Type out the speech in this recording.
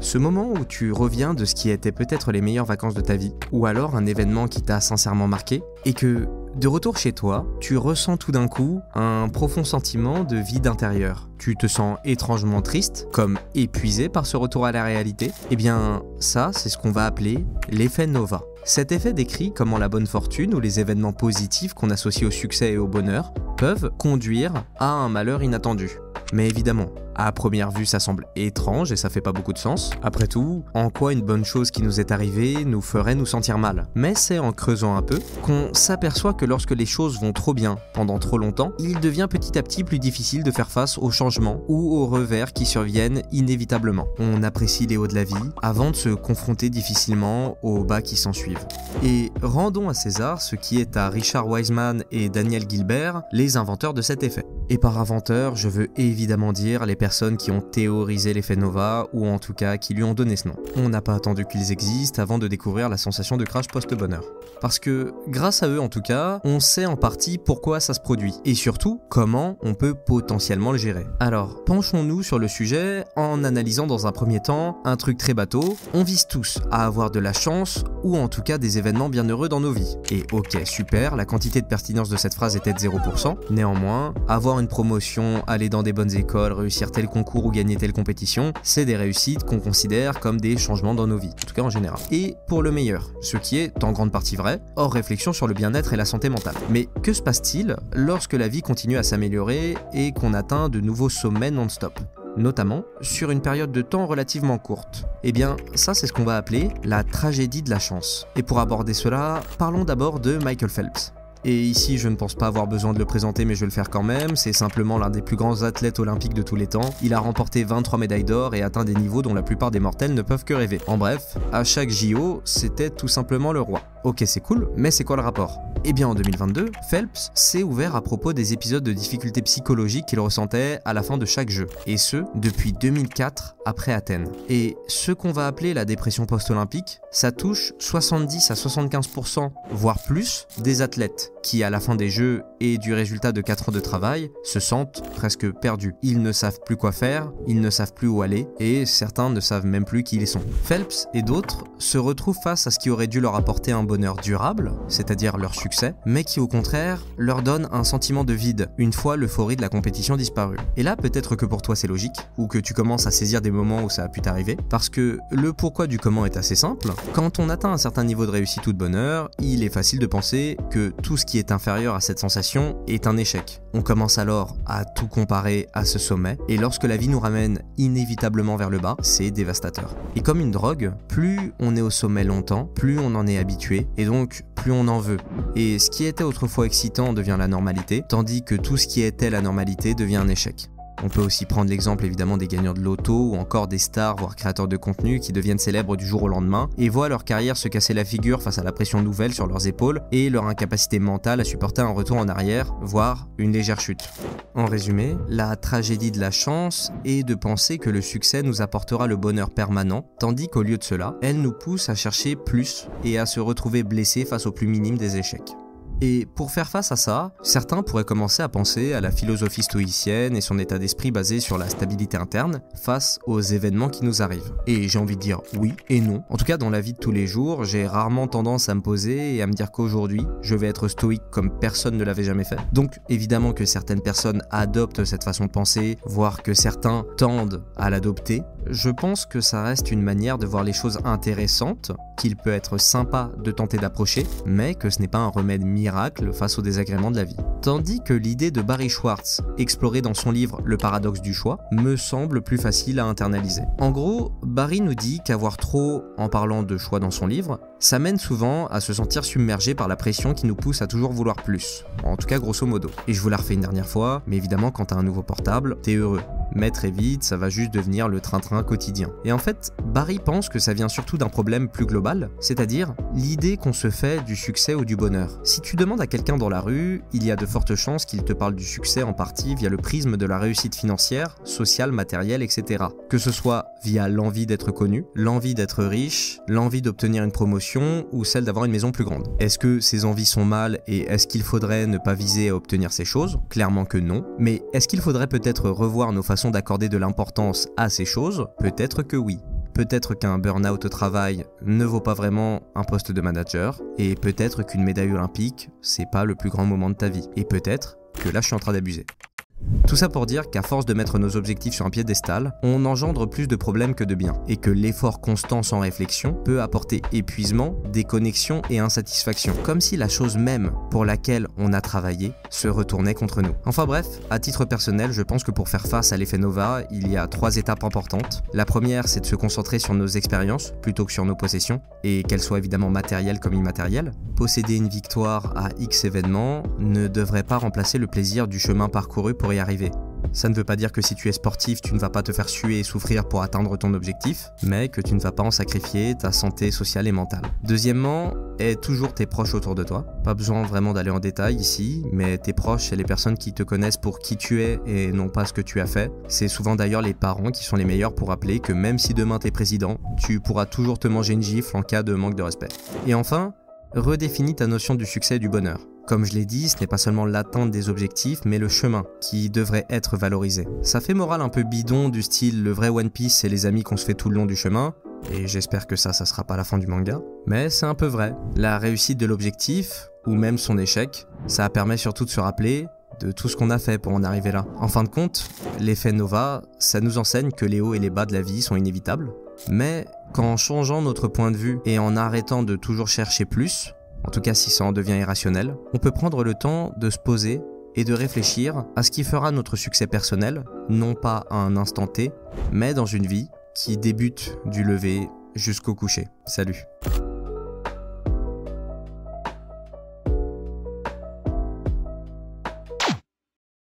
Ce moment où tu reviens de ce qui était peut-être les meilleures vacances de ta vie, ou alors un événement qui t'a sincèrement marqué, et que, de retour chez toi, tu ressens tout d'un coup un profond sentiment de vide intérieur. Tu te sens étrangement triste, comme épuisé par ce retour à la réalité. Eh bien, ça, c'est ce qu'on va appeler l'effet Nova. Cet effet décrit comment la bonne fortune ou les événements positifs qu'on associe au succès et au bonheur peuvent conduire à un malheur inattendu. Mais évidemment, à première vue, ça semble étrange et ça fait pas beaucoup de sens. Après tout, en quoi une bonne chose qui nous est arrivée nous ferait nous sentir mal? Mais c'est en creusant un peu qu'on s'aperçoit que lorsque les choses vont trop bien pendant trop longtemps, il devient petit à petit plus difficile de faire face aux changements ou aux revers qui surviennent inévitablement. On apprécie les hauts de la vie avant de se confronter difficilement aux bas qui s'ensuivent. Et rendons à César ce qui est à Richard Wiseman et Daniel Gilbert, les inventeurs de cet effet. Et par inventeurs, je veux évidemment dire les personnes qui ont théorisé l'effet Nova, ou en tout cas qui lui ont donné ce nom. On n'a pas attendu qu'ils existent avant de découvrir la sensation de crash post-bonheur. Parce que, grâce à eux en tout cas, on sait en partie pourquoi ça se produit, et surtout, comment on peut potentiellement le gérer. Alors, penchons-nous sur le sujet en analysant dans un premier temps un truc très bateau. On vise tous à avoir de la chance, ou en tout cas des événements bien heureux dans nos vies. Et ok, super, la quantité de pertinence de cette phrase était de 0%, néanmoins, avoir une promotion, aller dans des bonnes écoles, réussir tel concours ou gagner telle compétition, c'est des réussites qu'on considère comme des changements dans nos vies, en tout cas en général. Et pour le meilleur, ce qui est en grande partie vrai, hors réflexion sur le bien-être et la santé mentale. Mais que se passe-t-il lorsque la vie continue à s'améliorer et qu'on atteint de nouveaux sommets non-stop ? Notamment sur une période de temps relativement courte. Eh bien, ça c'est ce qu'on va appeler la tragédie de la chance. Et pour aborder cela, parlons d'abord de Michael Phelps. Et ici, je ne pense pas avoir besoin de le présenter, mais je vais le faire quand même. C'est simplement l'un des plus grands athlètes olympiques de tous les temps. Il a remporté 23 médailles d'or et atteint des niveaux dont la plupart des mortels ne peuvent que rêver. En bref, à chaque JO, c'était tout simplement le roi. Ok, c'est cool, mais c'est quoi le rapport ? Eh bien en 2022, Phelps s'est ouvert à propos des épisodes de difficultés psychologiques qu'il ressentait à la fin de chaque jeu, et ce, depuis 2004, après Athènes. Et ce qu'on va appeler la dépression post-olympique, ça touche 70 à 75%, voire plus, des athlètes, qui à la fin des jeux et du résultat de 4 ans de travail, se sentent presque perdus. Ils ne savent plus quoi faire, ils ne savent plus où aller, et certains ne savent même plus qui ils sont. Phelps et d'autres se retrouvent face à ce qui aurait dû leur apporter un bonheur durable, c'est-à-dire leur succès, mais qui au contraire leur donne un sentiment de vide une fois l'euphorie de la compétition disparue. Et là peut-être que pour toi c'est logique, ou que tu commences à saisir des moments où ça a pu t'arriver, parce que le pourquoi du comment est assez simple. Quand on atteint un certain niveau de réussite ou de bonheur, il est facile de penser que tout ce qui est inférieur à cette sensation est un échec. On commence alors à tout comparer à ce sommet, et lorsque la vie nous ramène inévitablement vers le bas, c'est dévastateur. Et comme une drogue, plus on est au sommet longtemps, plus on en est habitué, et donc plus on en veut. Et ce qui était autrefois excitant devient la normalité, tandis que tout ce qui était la normalité devient un échec. On peut aussi prendre l'exemple évidemment des gagnants de loto ou encore des stars voire créateurs de contenu qui deviennent célèbres du jour au lendemain et voient leur carrière se casser la figure face à la pression nouvelle sur leurs épaules et leur incapacité mentale à supporter un retour en arrière, voire une légère chute. En résumé, la tragédie de la chance est de penser que le succès nous apportera le bonheur permanent, tandis qu'au lieu de cela, elle nous pousse à chercher plus et à se retrouver blessés face au plus minime des échecs. Et pour faire face à ça, certains pourraient commencer à penser à la philosophie stoïcienne et son état d'esprit basé sur la stabilité interne face aux événements qui nous arrivent. Et j'ai envie de dire oui et non. En tout cas, dans la vie de tous les jours, j'ai rarement tendance à me poser et à me dire qu'aujourd'hui, je vais être stoïque comme personne ne l'avait jamais fait. Donc, évidemment que certaines personnes adoptent cette façon de penser, voire que certains tendent à l'adopter. Je pense que ça reste une manière de voir les choses intéressantes, qu'il peut être sympa de tenter d'approcher, mais que ce n'est pas un remède miracle face aux désagréments de la vie. Tandis que l'idée de Barry Schwartz, explorée dans son livre Le paradoxe du choix, me semble plus facile à internaliser. En gros, Barry nous dit qu'avoir trop, en parlant de choix dans son livre, ça mène souvent à se sentir submergé par la pression qui nous pousse à toujours vouloir plus. En tout cas, grosso modo. Et je vous la refais une dernière fois, mais évidemment, quand t'as un nouveau portable, t'es heureux. Mais très vite, ça va juste devenir le train-train quotidien. Et en fait, Barry pense que ça vient surtout d'un problème plus global, c'est-à-dire l'idée qu'on se fait du succès ou du bonheur. Si tu demandes à quelqu'un dans la rue, il y a de fortes chances qu'il te parle du succès en partie via le prisme de la réussite financière, sociale, matérielle, etc. Que ce soit via l'envie d'être connu, l'envie d'être riche, l'envie d'obtenir une promotion ou celle d'avoir une maison plus grande. Est-ce que ces envies sont mal et est-ce qu'il faudrait ne pas viser à obtenir ces choses ? Clairement que non. Mais est-ce qu'il faudrait peut-être revoir nos façons d'accorder de l'importance à ces choses ? Peut-être que oui. Peut-être qu'un burn-out au travail ne vaut pas vraiment un poste de manager, et peut-être qu'une médaille olympique, c'est pas le plus grand moment de ta vie. Et peut-être que là je suis en train d'abuser. Tout ça pour dire qu'à force de mettre nos objectifs sur un piédestal, on engendre plus de problèmes que de bien, et que l'effort constant sans réflexion peut apporter épuisement, déconnexion et insatisfaction, comme si la chose même pour laquelle on a travaillé se retournait contre nous. Enfin bref, à titre personnel, je pense que pour faire face à l'effet Nova, il y a 3 étapes importantes. La première, c'est de se concentrer sur nos expériences plutôt que sur nos possessions, et qu'elles soient évidemment matérielles comme immatérielles. Posséder une victoire à X événements ne devrait pas remplacer le plaisir du chemin parcouru pour y arriver. Ça ne veut pas dire que si tu es sportif, tu ne vas pas te faire suer et souffrir pour atteindre ton objectif, mais que tu ne vas pas en sacrifier ta santé sociale et mentale. Deuxièmement, aie toujours tes proches autour de toi. Pas besoin vraiment d'aller en détail ici, mais tes proches, c'est les personnes qui te connaissent pour qui tu es et non pas ce que tu as fait. C'est souvent d'ailleurs les parents qui sont les meilleurs pour rappeler que même si demain t'es président, tu pourras toujours te manger une gifle en cas de manque de respect. Et enfin, redéfinis ta notion du succès et du bonheur. Comme je l'ai dit, ce n'est pas seulement l'atteinte des objectifs, mais le chemin qui devrait être valorisé. Ça fait morale un peu bidon du style le vrai One Piece c'est les amis qu'on se fait tout le long du chemin, et j'espère que ça sera pas la fin du manga, mais c'est un peu vrai. La réussite de l'objectif, ou même son échec, ça permet surtout de se rappeler de tout ce qu'on a fait pour en arriver là. En fin de compte, l'effet Nova, ça nous enseigne que les hauts et les bas de la vie sont inévitables, mais qu'en changeant notre point de vue et en arrêtant de toujours chercher plus, en tout cas si ça en devient irrationnel, on peut prendre le temps de se poser et de réfléchir à ce qui fera notre succès personnel, non pas à un instant T, mais dans une vie qui débute du lever jusqu'au coucher. Salut.